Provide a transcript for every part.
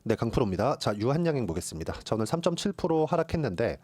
네, 강프로입니다. 자, 유한양행 보겠습니다. 저는 3.7% 하락했는데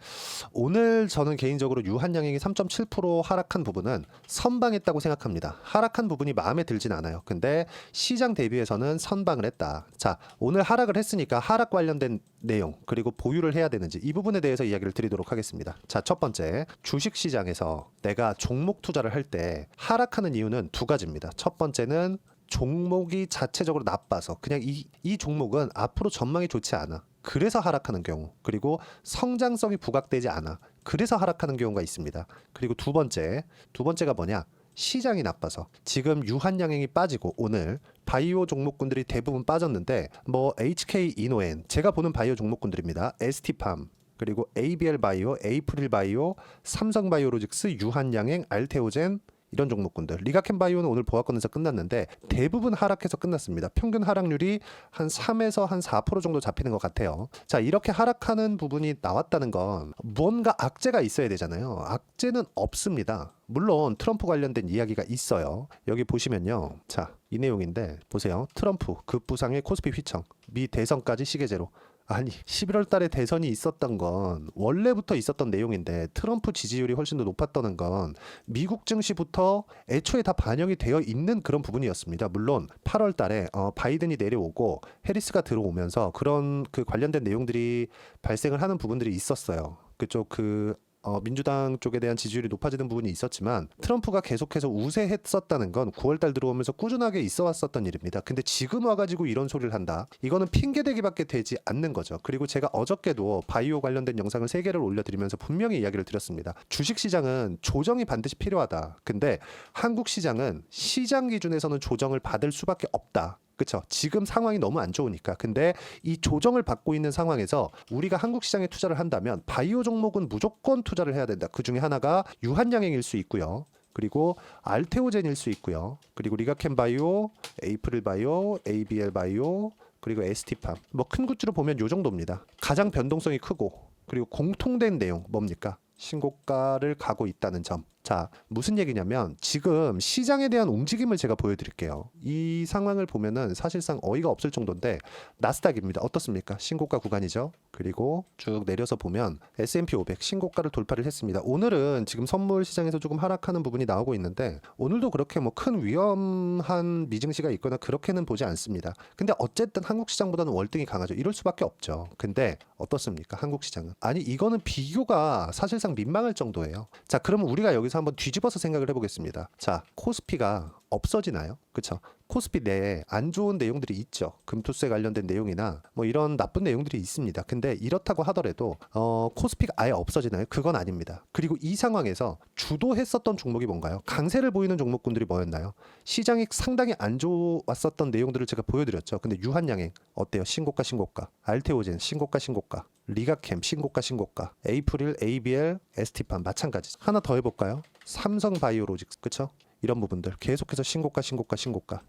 오늘 저는 개인적으로 유한양행이 3.7% 하락한 부분은 선방했다고 생각합니다. 하락한 부분이 마음에 들진 않아요. 근데 시장 대비해서는 선방을 했다. 자, 오늘 하락을 했으니까 하락 관련된 내용 그리고 보유를 해야 되는지 이 부분에 대해서 이야기를 드리도록 하겠습니다. 자, 첫 번째, 주식시장에서 내가 종목 투자를 할 때 하락하는 이유는 두 가지입니다. 첫 번째는 종목이 자체적으로 나빠서 그냥 이 종목은 앞으로 전망이 좋지 않아. 그래서 하락하는 경우. 그리고 성장성이 부각되지 않아. 그래서 하락하는 경우가 있습니다. 그리고 두 번째가 뭐냐? 시장이 나빠서. 지금 유한양행이 빠지고 오늘 바이오 종목군들이 대부분 빠졌는데 뭐 HK 이노엔, 제가 보는 바이오 종목군들입니다. ST팜, 그리고 ABL 바이오, 에이프릴 바이오, 삼성 바이오로직스, 유한양행, 알테오젠 이런 종목군들. 리가켄 바이오는 오늘 보합권에서 끝났는데 대부분 하락해서 끝났습니다. 평균 하락률이 한 3에서 한 4% 정도 잡히는 것 같아요. 자, 이렇게 하락하는 부분이 나왔다는 건 뭔가 악재가 있어야 되잖아요. 악재는 없습니다. 물론 트럼프 관련된 이야기가 있어요. 여기 보시면요. 자, 이 내용인데 보세요. 트럼프 급부상의 코스피 휘청, 미 대선까지 시계제로. 아니, 11월 달에 대선이 있었던 건 원래부터 있었던 내용인데 트럼프 지지율이 훨씬 더 높았다는 건 미국 증시부터 애초에 다 반영이 되어 있는 그런 부분이었습니다. 물론 8월 달에 바이든이 내려오고 해리스가 들어오면서 그런 그 관련된 내용들이 발생을 하는 부분들이 있었어요. 그쪽 민주당 쪽에 대한 지지율이 높아지는 부분이 있었지만 트럼프가 계속해서 우세했었다는 건 9월달 들어오면서 꾸준하게 있어 왔었던 일입니다. 근데 지금 와가지고 이런 소리를 한다? 이거는 핑계대기밖에 되지 않는 거죠. 그리고 제가 어저께도 바이오 관련된 영상을 3개를 올려드리면서 분명히 이야기를 드렸습니다. 주식시장은 조정이 반드시 필요하다. 근데 한국 시장은 시장 기준에서는 조정을 받을 수밖에 없다. 그렇죠. 지금 상황이 너무 안 좋으니까. 근데 이 조정을 받고 있는 상황에서 우리가 한국 시장에 투자를 한다면 바이오 종목은 무조건 투자를 해야 된다. 그 중에 하나가 유한양행일 수 있고요. 그리고 알테오젠일 수 있고요. 그리고 리가켄 바이오, 에이프릴 바이오, ABL 바이오, 그리고 ST팜. 뭐 큰 구주로 보면 요 정도입니다. 가장 변동성이 크고 그리고 공통된 내용 뭡니까? 신고가를 가고 있다는 점. 자, 무슨 얘기냐면 지금 시장에 대한 움직임을 제가 보여드릴게요. 이 상황을 보면은 사실상 어이가 없을 정도인데 나스닥입니다. 어떻습니까? 신고가 구간이죠. 그리고 쭉 내려서 보면 S&P 500 신고가를 돌파를 했습니다. 오늘은 지금 선물 시장에서 조금 하락하는 부분이 나오고 있는데 오늘도 그렇게 뭐 큰 위험한 미증시가 있거나 그렇게는 보지 않습니다. 근데 어쨌든 한국 시장보다는 월등히 강하죠. 이럴 수밖에 없죠. 근데 어떻습니까? 한국 시장은. 아니, 이거는 비교가 사실상 민망할 정도예요. 자, 그러면 우리가 여기서 한번 뒤집어서 생각을 해보겠습니다. 자, 코스피가 없어지나요? 그렇죠? 코스피 내에 안 좋은 내용들이 있죠. 금투세 관련된 내용이나 뭐 이런 나쁜 내용들이 있습니다. 근데 이렇다고 하더라도 코스피가 아예 없어지나요? 그건 아닙니다. 그리고 이 상황에서 주도했었던 종목이 뭔가요? 강세를 보이는 종목군들이 뭐였나요? 시장이 상당히 안 좋았었던 내용들을 제가 보여드렸죠. 근데 유한양행 어때요? 신고가, 알테오젠 신고가, 리가캠 신고가, 에이프릴, ABL, ST팜 마찬가지. 하나 더 해볼까요? 삼성 바이오로직스, 그쵸? 이런 부분들 계속해서 신고가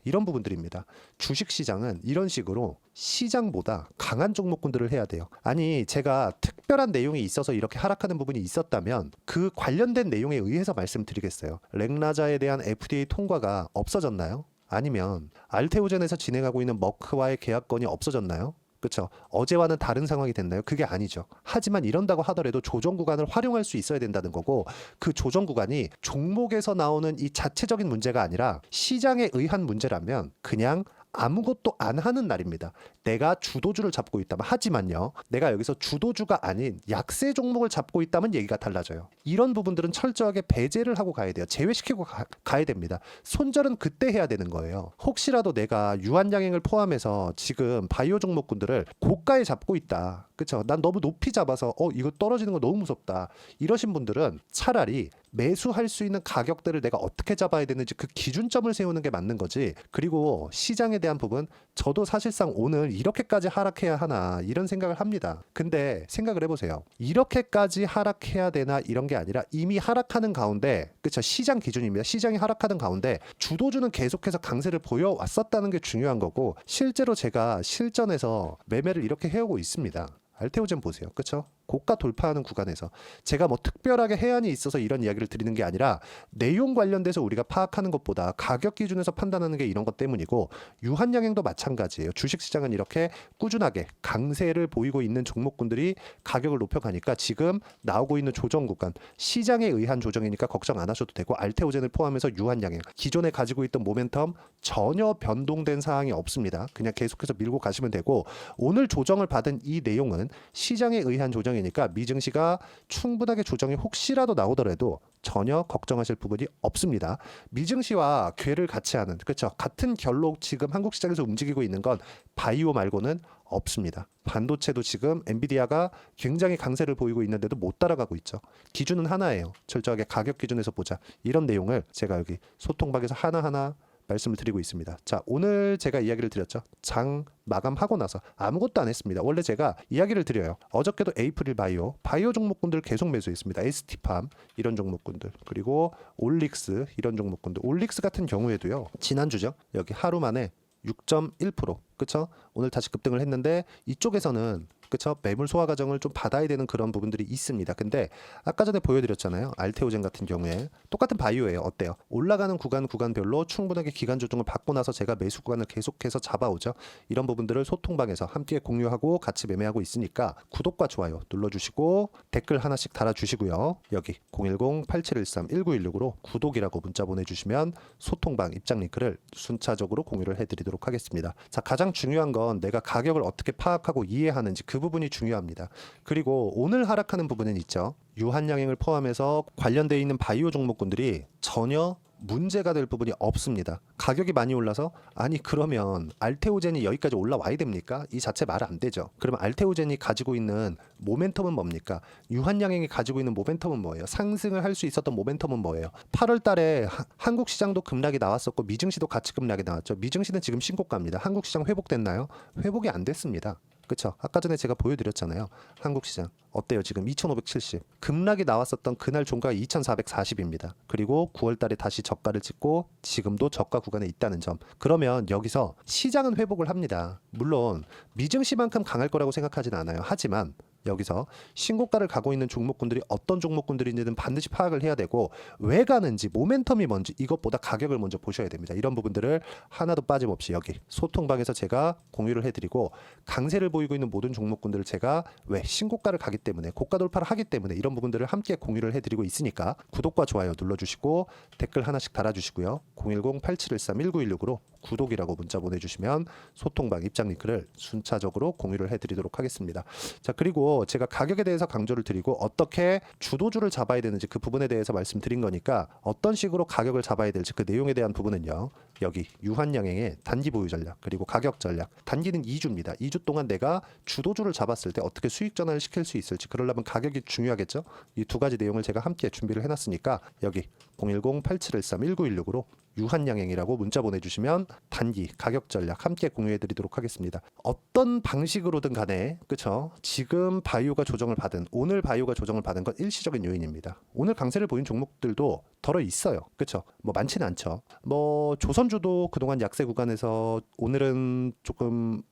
이런 부분들입니다. 주식시장은 이런 식으로 시장보다 강한 종목군들을 해야 돼요. 아니, 제가 특별한 내용이 있어서 이렇게 하락하는 부분이 있었다면 그 관련된 내용에 의해서 말씀드리겠어요. 렉나자에 대한 FDA 통과가 없어졌나요? 아니면 알테오젠에서 진행하고 있는 머크와의 계약건이 없어졌나요? 그렇죠. 어제와는 다른 상황이 됐나요? 그게 아니죠. 하지만 이런다고 하더라도 조정 구간을 활용할 수 있어야 된다는 거고, 그 조정 구간이 종목에서 나오는 이 자체적인 문제가 아니라 시장에 의한 문제라면 그냥 아무것도 안 하는 날입니다. 내가 주도주를 잡고 있다면. 하지만요, 내가 여기서 주도주가 아닌 약세 종목을 잡고 있다면 얘기가 달라져요. 이런 부분들은 철저하게 배제를 하고 가야 돼요. 제외시키고 가야 됩니다. 손절은 그때 해야 되는 거예요. 혹시라도 내가 유한양행을 포함해서 지금 바이오 종목군들을 고가에 잡고 있다. 그쵸? 난 너무 높이 잡아서 이거 떨어지는 거 너무 무섭다. 이러신 분들은 차라리 매수할 수 있는 가격대를 내가 어떻게 잡아야 되는지 그 기준점을 세우는 게 맞는 거지. 그리고 시장에 대한 부분, 저도 사실상 오늘 이렇게까지 하락해야 하나 이런 생각을 합니다. 근데 생각을 해보세요. 이렇게까지 하락해야 되나 이런 게 아니라 이미 하락하는 가운데, 그쵸? 시장 기준입니다. 시장이 하락하는 가운데 주도주는 계속해서 강세를 보여왔었다는 게 중요한 거고, 실제로 제가 실전에서 매매를 이렇게 해오고 있습니다. 알테오젠 보세요. 그쵸? 고가 돌파하는 구간에서 제가 뭐 특별하게 해안이 있어서 이런 이야기를 드리는 게 아니라 내용 관련돼서 우리가 파악하는 것보다 가격 기준에서 판단하는 게 이런 것 때문이고 유한양행도 마찬가지예요. 주식시장은 이렇게 꾸준하게 강세를 보이고 있는 종목군들이 가격을 높여가니까 지금 나오고 있는 조정 구간 시장에 의한 조정이니까 걱정 안 하셔도 되고 알테오젠을 포함해서 유한양행 기존에 가지고 있던 모멘텀 전혀 변동된 사항이 없습니다. 그냥 계속해서 밀고 가시면 되고 오늘 조정을 받은 이 내용은 시장에 의한 조정이니까 미증시가 충분하게 조정이 혹시라도 나오더라도 전혀 걱정하실 부분이 없습니다. 미증시와 궤를 같이 하는 그렇죠. 같은 결로 지금 한국 시장에서 움직이고 있는 건 바이오 말고는 없습니다. 반도체도 지금 엔비디아가 굉장히 강세를 보이고 있는데도 못 따라가고 있죠. 기준은 하나예요. 철저하게 가격 기준에서 보자. 이런 내용을 제가 여기 소통방에서 하나하나 말씀을 드리고 있습니다. 자, 오늘 제가 이야기를 드렸죠. 장 마감하고 나서 아무것도 안 했습니다. 원래 제가 이야기를 드려요. 어저께도 에이프릴 바이오 종목군들 계속 매수했습니다. ST팜 이런 종목군들 그리고 올릭스 이런 종목군들 올릭스 같은 경우에도요. 지난주죠. 여기 하루 만에 6.1% 그쵸? 오늘 다시 급등을 했는데 이쪽에서는 그쵸? 매물 소화 과정을 좀 받아야 되는 그런 부분들이 있습니다. 근데 아까 전에 보여드렸잖아요. 알테오젠 같은 경우에 똑같은 바이오예요. 어때요? 올라가는 구간별로 충분하게 기간 조정을 받고 나서 제가 매수 구간을 계속해서 잡아오죠. 이런 부분들을 소통방에서 함께 공유하고 같이 매매하고 있으니까 구독과 좋아요 눌러주시고 댓글 하나씩 달아주시고요. 여기 010-8713-1916으로 구독이라고 문자 보내주시면 소통방 입장 링크를 순차적으로 공유를 해드리도록 하겠습니다. 자, 가장 중요한 건 내가 가격을 어떻게 파악하고 이해하는지 그 부분이 중요합니다. 그리고 오늘 하락하는 부분은 있죠. 유한양행을 포함해서 관련되어 있는 바이오 종목군들이 전혀 문제가 될 부분이 없습니다. 가격이 많이 올라서 아니 그러면 알테오젠이 여기까지 올라와야 됩니까? 이 자체 말 안 되죠. 그러면 알테오젠이 가지고 있는 모멘텀은 뭡니까? 유한양행이 가지고 있는 모멘텀은 뭐예요? 상승을 할 수 있었던 모멘텀은 뭐예요? 8월 달에 한국 시장도 급락이 나왔었고 미증시도 같이 급락이 나왔죠. 미증시는 지금 신고가입니다. 한국 시장 회복됐나요? 회복이 안 됐습니다. 그렇죠. 아까 전에 제가 보여드렸잖아요. 한국 시장 어때요? 지금 2,570 급락이 나왔었던 그날 종가가 2,440입니다. 그리고 9월 달에 다시 저가를 찍고 지금도 저가 구간에 있다는 점. 그러면 여기서 시장은 회복을 합니다. 물론 미증시만큼 강할 거라고 생각하진 않아요. 하지만 여기서 신고가를 가고 있는 종목군들이 어떤 종목군들인지는 반드시 파악을 해야 되고 왜 가는지 모멘텀이 뭔지 이것보다 가격을 먼저 보셔야 됩니다. 이런 부분들을 하나도 빠짐없이 여기 소통방에서 제가 공유를 해드리고 강세를 보이고 있는 모든 종목군들을 제가 왜 신고가를 가기 때문에 고가 돌파를 하기 때문에 이런 부분들을 함께 공유를 해드리고 있으니까 구독과 좋아요 눌러주시고 댓글 하나씩 달아주시고요. 010-8713-1916으로 구독이라고 문자 보내주시면 소통방 입장 링크를 순차적으로 공유를 해드리도록 하겠습니다. 자, 그리고 제가 가격에 대해서 강조를 드리고 어떻게 주도주를 잡아야 되는지 그 부분에 대해서 말씀드린 거니까 어떤 식으로 가격을 잡아야 될지 그 내용에 대한 부분은요. 여기 유한양행의 단기 보유 전략 그리고 가격 전략 단기는 2주입니다. 2주 동안 내가 주도주를 잡았을 때 어떻게 수익 전환을 시킬 수 있을지 그러려면 가격이 중요하겠죠. 이 두 가지 내용을 제가 함께 준비를 해놨으니까 여기 010-8713-1916으로 유한양행이라고 문자 보내주시면 단기 가격 전략 함께 공유해드리도록 하겠습니다. 어떤 방식으로든 간에 그쵸? 지금 바이오가 조정을 받은 오늘 바이오가 조정을 받은 건 일시적인 요인입니다. 오늘 강세를 보인 종목들도 덜어 있어요. 그쵸? 뭐 많지는 않죠. 뭐 조선주도 그동안 약세 구간에서 오늘은 조금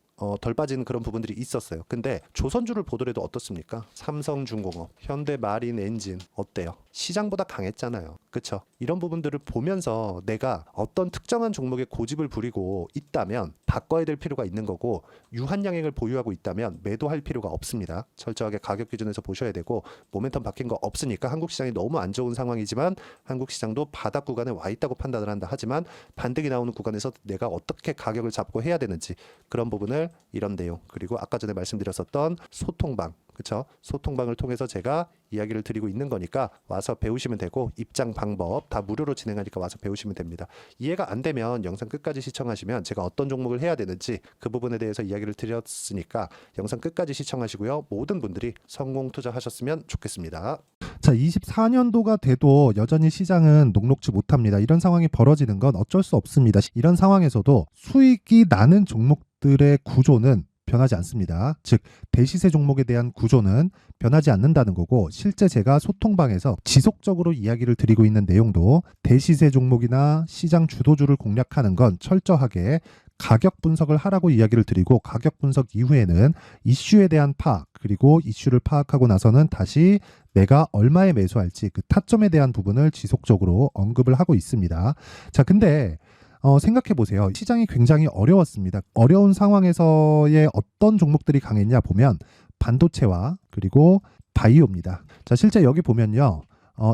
덜 빠지는 그런 부분들이 있었어요. 근데 조선주를 보더라도 어떻습니까? 삼성중공업, 현대마린엔진 어때요? 시장보다 강했잖아요. 그쵸? 이런 부분들을 보면서 내가 어떤 특정한 종목에 고집을 부리고 있다면 바꿔야 될 필요가 있는 거고 유한양행을 보유하고 있다면 매도할 필요가 없습니다. 철저하게 가격 기준에서 보셔야 되고 모멘텀 바뀐 거 없으니까 한국 시장이 너무 안 좋은 상황이지만 한국 시장도 바닥 구간에 와 있다고 판단을 한다. 하지만 반등이 나오는 구간에서 내가 어떻게 가격을 잡고 해야 되는지 그런 부분을 이런 내용 그리고 아까 전에 말씀드렸었던 소통방 그렇죠? 소통방을 통해서 제가 이야기를 드리고 있는 거니까 와서 배우시면 되고 입장 방법 다 무료로 진행하니까 와서 배우시면 됩니다. 이해가 안 되면 영상 끝까지 시청하시면 제가 어떤 종목을 해야 되는지 그 부분에 대해서 이야기를 드렸으니까 영상 끝까지 시청하시고요. 모든 분들이 성공 투자하셨으면 좋겠습니다. 자, 24년도가 돼도 여전히 시장은 녹록지 못합니다. 이런 상황이 벌어지는 건 어쩔 수 없습니다. 이런 상황에서도 수익이 나는 종목들의 구조는 변하지 않습니다. 즉 대시세 종목에 대한 구조는 변하지 않는다는 거고 실제 제가 소통방에서 지속적으로 이야기를 드리고 있는 내용도 대시세 종목이나 시장 주도주를 공략하는 건 철저하게 가격 분석을 하라고 이야기를 드리고 가격 분석 이후에는 이슈에 대한 파악 그리고 이슈를 파악하고 나서는 다시 내가 얼마에 매수할지 그 타점에 대한 부분을 지속적으로 언급을 하고 있습니다. 자, 근데 생각해 보세요. 시장이 굉장히 어려웠습니다. 어려운 상황에서의 어떤 종목들이 강했냐 보면 반도체와 그리고 바이오입니다. 자, 실제 여기 보면요.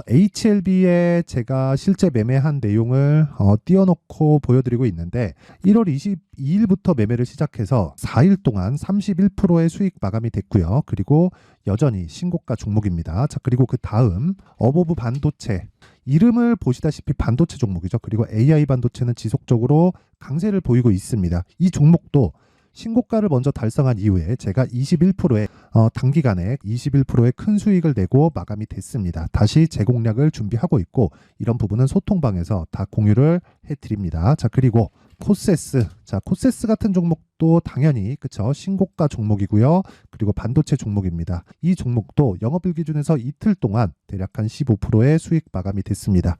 HLB에 제가 실제 매매한 내용을 띄워놓고 보여드리고 있는데 1월 22일부터 매매를 시작해서 4일 동안 31%의 수익 마감이 됐고요. 그리고 여전히 신고가 종목입니다. 자, 그리고 그 다음 어보브 반도체 이름을 보시다시피 반도체 종목이죠. 그리고 AI 반도체는 지속적으로 강세를 보이고 있습니다. 이 종목도 신고가를 먼저 달성한 이후에 제가 21%의 단기간에 21%의 큰 수익을 내고 마감이 됐습니다. 다시 재공략을 준비하고 있고 이런 부분은 소통방에서 다 공유를 해드립니다. 자, 그리고 코세스. 자, 코세스 같은 종목도 당연히 그쵸 신고가 종목이고요. 그리고 반도체 종목입니다. 이 종목도 영업일 기준에서 이틀 동안 대략 한 15%의 수익 마감이 됐습니다.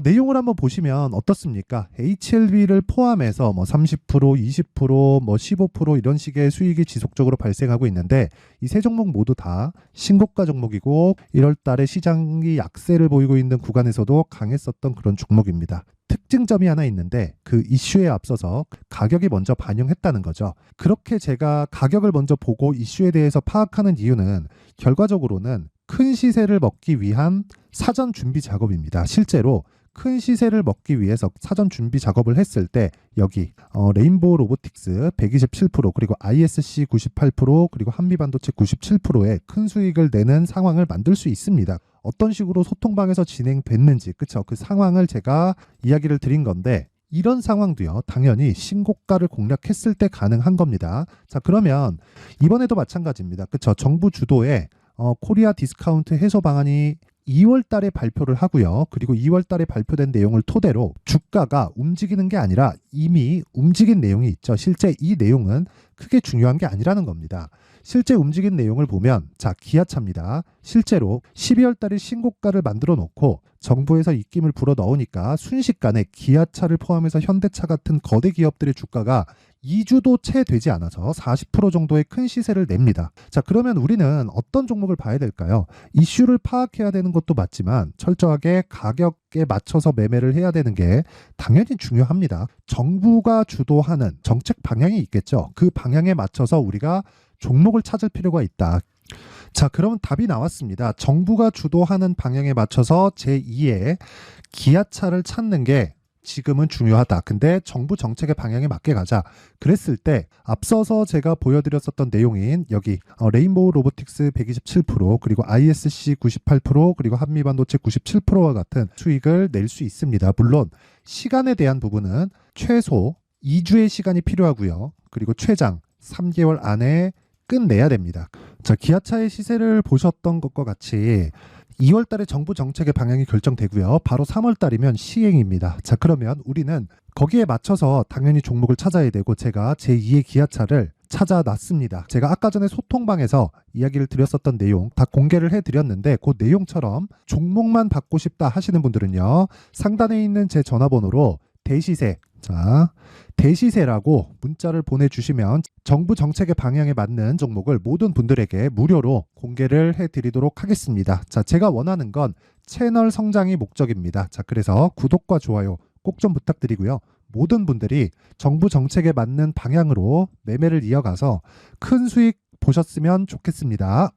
내용을 한번 보시면 어떻습니까? HLB를 포함해서 뭐 30%, 20%, 뭐 15% 이런 식의 수익이 지속적으로 발생하고 있는데 이 세 종목 모두 다 신고가 종목이고 1월 달에 시장이 약세를 보이고 있는 구간에서도 강했었던 그런 종목입니다. 특징점이 하나 있는데 그 이슈에 앞서서 가격이 먼저 반영했다는 거죠. 그렇게 제가 가격을 먼저 보고 이슈에 대해서 파악하는 이유는 결과적으로는 큰 시세를 먹기 위한 사전 준비 작업입니다. 실제로 큰 시세를 먹기 위해서 사전 준비 작업을 했을 때 여기 레인보우 로보틱스 127% 그리고 ISC 98% 그리고 한미반도체 97%의 큰 수익을 내는 상황을 만들 수 있습니다. 어떤 식으로 소통방에서 진행됐는지 그쵸? 그 상황을 제가 이야기를 드린 건데 이런 상황도요 당연히 신고가를 공략했을 때 가능한 겁니다. 자, 그러면 이번에도 마찬가지입니다. 그쵸? 정부 주도의 코리아 디스카운트 해소 방안이 2월 달에 발표를 하고요. 그리고 2월 달에 발표된 내용을 토대로 주가가 움직이는 게 아니라 이미 움직인 내용이 있죠. 실제 이 내용은 크게 중요한 게 아니라는 겁니다. 실제 움직인 내용을 보면 자, 기아차입니다. 실제로 12월 달에 신고가를 만들어 놓고 정부에서 입김을 불어 넣으니까 순식간에 기아차를 포함해서 현대차 같은 거대 기업들의 주가가 2주도 채 되지 않아서 40% 정도의 큰 시세를 냅니다. 자, 그러면 우리는 어떤 종목을 봐야 될까요? 이슈를 파악해야 되는 것도 맞지만 철저하게 가격에 맞춰서 매매를 해야 되는 게 당연히 중요합니다. 정부가 주도하는 정책 방향이 있겠죠. 그 방향에 맞춰서 우리가 종목을 찾을 필요가 있다. 자, 그럼 답이 나왔습니다. 정부가 주도하는 방향에 맞춰서 제2의 기아차를 찾는 게 지금은 중요하다. 근데 정부 정책의 방향에 맞게 가자. 그랬을 때 앞서서 제가 보여드렸었던 내용인 여기 레인보우 로보틱스 127% 그리고 ISC 98% 그리고 한미반도체 97%와 같은 수익을 낼 수 있습니다. 물론 시간에 대한 부분은 최소 2주의 시간이 필요하고요. 그리고 최장 3개월 안에 끝내야 됩니다. 자, 기아차의 시세를 보셨던 것과 같이 2월 달에 정부 정책의 방향이 결정되고요. 바로 3월 달이면 시행입니다. 자, 그러면 우리는 거기에 맞춰서 당연히 종목을 찾아야 되고 제가 제2의 기아차를 찾아놨습니다. 제가 아까 전에 소통방에서 이야기를 드렸었던 내용 다 공개를 해드렸는데 그 내용처럼 종목만 받고 싶다 하시는 분들은요. 상단에 있는 제 전화번호로 대시세 자, 대시세라고 문자를 보내주시면 정부 정책의 방향에 맞는 종목을 모든 분들에게 무료로 공개를 해드리도록 하겠습니다. 자, 제가 원하는 건 채널 성장이 목적입니다. 자, 그래서 구독과 좋아요 꼭 좀 부탁드리고요. 모든 분들이 정부 정책에 맞는 방향으로 매매를 이어가서 큰 수익 보셨으면 좋겠습니다.